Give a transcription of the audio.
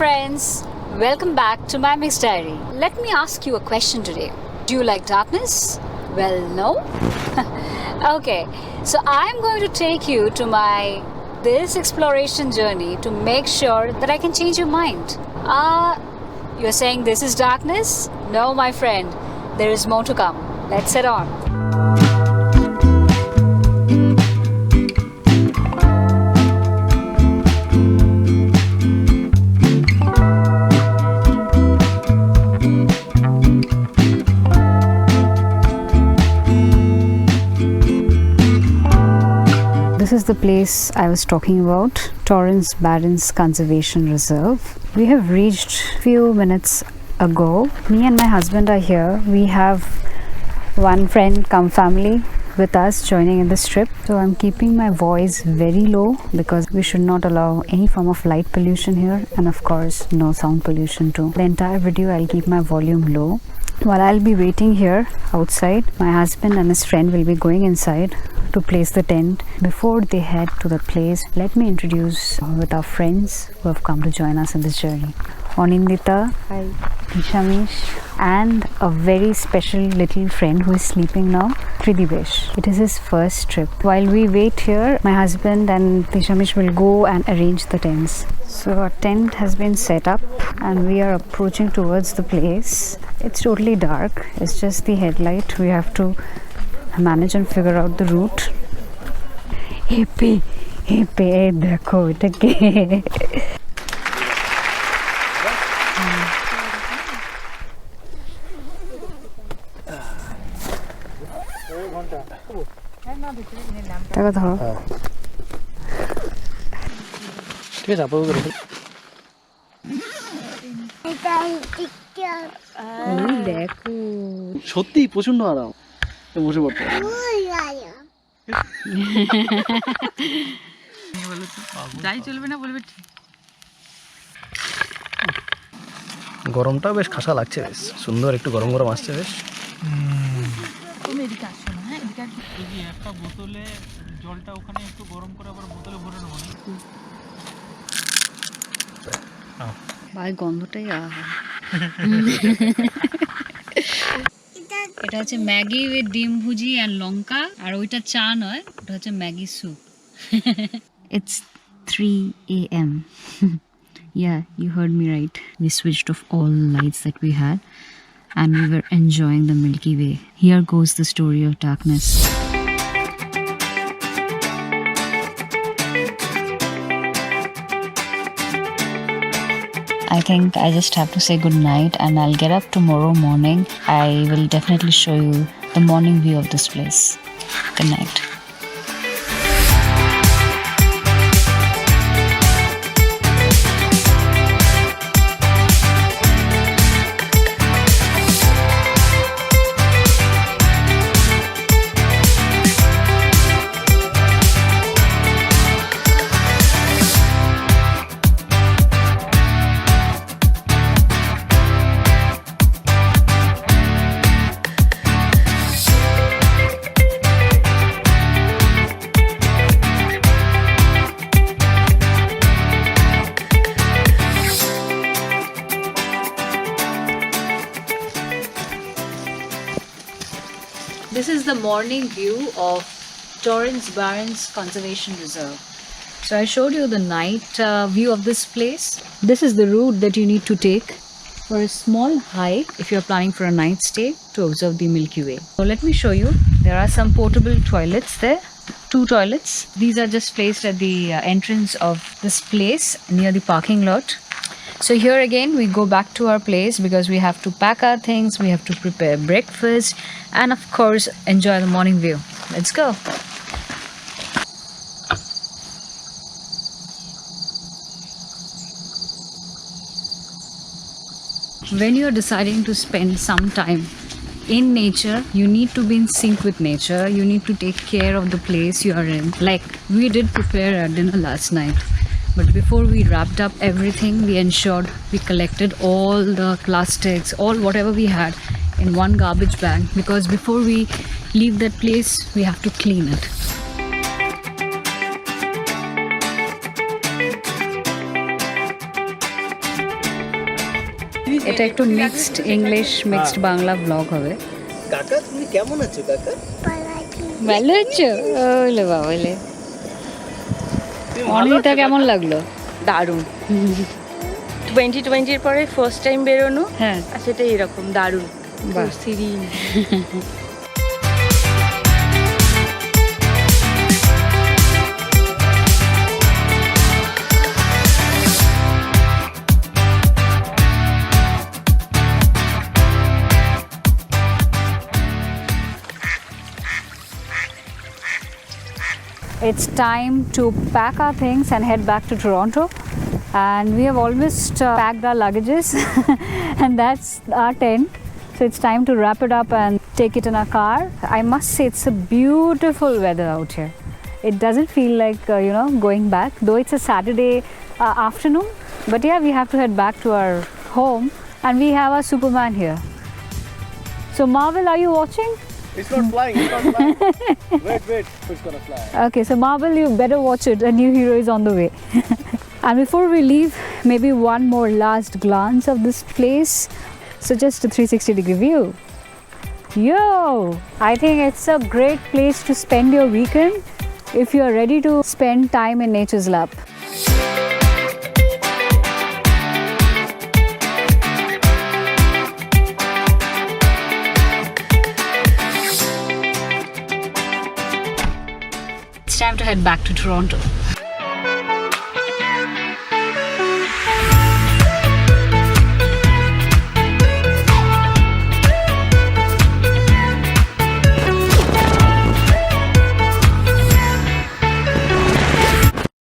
friends, welcome back to MyMixediary. Let me ask you a question today. Do you like darkness? Well, no? Okay, so I'm going to take you to this exploration journey to make sure that I can change your mind. You're saying this is darkness? No, my friend, there is more to come. Let's head on. This is the place I was talking about, Torrancebarrens Conservation Reserve. We have reached few minutes ago. Me and my husband are here. We have one friend come family with us joining in this trip. So I'm keeping my voice very low because we should not allow any form of light pollution here, and of course no sound pollution too. The entire video I'll keep my volume low. While I'll be waiting here outside, my husband and his friend will be going inside to place the tent. Before they head to the place, let me introduce with our friends who have come to join us in this journey. Onindita, hi, Tishamish, and a very special little friend who is sleeping now, Tridivesh. It is his first trip. While we wait here, my husband and Tishamish will go and arrange the tents. So our tent has been set up and we are approaching towards the place. It's totally dark. It's just the headlight. We have to manage and figure out the route. Hippie, dekho itake. টাকা ধরো ঠিক আছে আপু দেখো সত্যি প্রচন্ড আরাম বসে পড়তে যাই চলবে না বলবে গরমটা বেশ খাসা লাগছে, বেশ সুন্দর, একটু গরম গরম আসছে বেশ। একটা বোতলে জলটা ওখানে একটু গরম করে আবার বোতলে ভরে নেব। ভাই গন্ধটাই এটা হচ্ছে ম্যাগি উইথ ডিম ভুজি এন্ড লঙ্কা, আর ওইটা চা নয়, ওটা হচ্ছে Maggi soup. It's 3 a.m. Yeah, you heard me right. We switched off all lights that we had and we were enjoying the Milky Way. Here goes the story of darkness. I think I just have to say good night and I'll get up tomorrow morning. I will definitely show you the morning view of this place. Good night. This is the morning view of Torrancebarrens Conservation Reserve. So I showed you the night view of this place. This is the route that you need to take for a small hike if you're planning for a night stay to observe the Milky Way. So let me show you. There are some portable toilets there. 2 toilets. These are just placed at the entrance of this place near the parking lot. So here again we go back to our place because we have to pack our things, we have to prepare breakfast, and of course enjoy the morning view. Let's go. When you are deciding to spend some time in nature, you need to be in sync with nature. You need to take care of the place you are in. Like we did prepare our dinner last night. But before we wrapped up everything, we ensured we collected all the plastics, all whatever we had in one garbage bag, because before we leave that place, we have to clean it. এটা একটু mixed English mixed Bangla blog হবে। কাকা তুমি কেমন আছো কাকা? ভালো আছো? ওলে বাবা ওলে। অনিতা কেমন লাগলো? দারুণ। 2020 এর পরে ফার্স্ট টাইম বেরোনো, হ্যাঁ আর সেটা এরকম দারুণ। বাহ। Sirin. It's time to pack our things and head back to Toronto. And we have almost packed our luggages and that's our tent. So it's time to wrap it up and take it in our car. I must say it's a beautiful weather out here. It doesn't feel like, going back, though it's a Saturday afternoon. But yeah, we have to head back to our home and we have our Superman here. So Marvel, are you watching? It's not flying, it's not flying. Wait, it's gonna fly. Okay, so Marvel, you better watch it. A new hero is on the way. And before we leave, maybe one more last glance of this place. So just a 360-degree view. Yo! I think it's a great place to spend your weekend if you are ready to spend time in nature's lap. It's time to head back to Toronto.